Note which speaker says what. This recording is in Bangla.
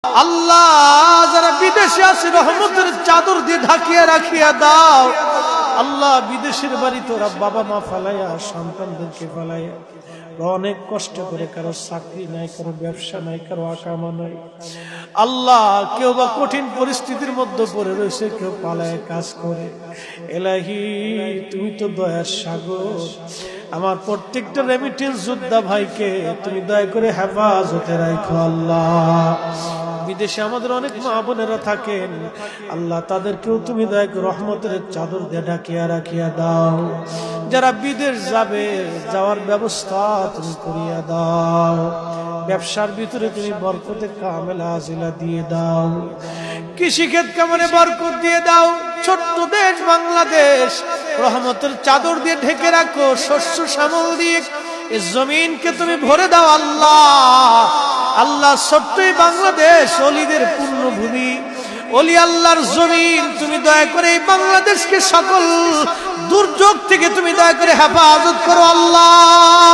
Speaker 1: আল্লাহ যারা বিদেশে আছে রহমতের চাদর দিয়ে ঢাকিয়ে রাখিয়া দাও। আল্লাহ বিদেশের বাড়িতে ওরা বাবা মা ফালাইয়া সন্তানদেরকে ফালাইয়া অনেক কষ্ট করে, কারো চাকরি নাই, কারো ব্যবসা নাই, কারো আকামা নাই। আল্লাহ কেউ বা কঠিন পরিস্থিতির মধ্যে পড়ে রয়েছে, কেউ পালায় কাজ করে। এলাহি তুমি তো দয়ার সাগর, আমার প্রত্যেকটা রেমিটেন্স যোদ্ধা ভাইকে তুমি দয়া করে হেফাজতে রাখো। আল্লাহ বিদেশে আমাদের অনেক মা বোনেরা থাকেন, আল্লাহ তাদেরকেও তুমি দয়া করে রহমতের চাদর দিয়ে ঢাকিয়া রাখিয়া দাও। যারা বিদেশ যাবে যাওয়ার ব্যবস্থা তুমি করিয়া দাও। ব্যবসার ভিতরে তুমি বরকতে কামেলা আজিলা দিয়ে দাও। কৃষিক্ষেত কামনে বরকত দিয়ে দাও। ছোট্ট দেশ বাংলাদেশ রহমতের চাদর দিয়ে ঢেকে রাখো, শস্য শ্যামল দিয়ে এই জমিনকে তুমি ভরে দাও। আল্লাহ আল্লাহ ছোট্টই বাংলাদেশ অলিদের পূর্ণভূমি, অলি আল্লাহর জমিন, তুমি দয়া করে এই বাংলাদেশকে সকল দুর্যোগ থেকে তুমি দয়া করে হেফাজত করো। আল্লাহ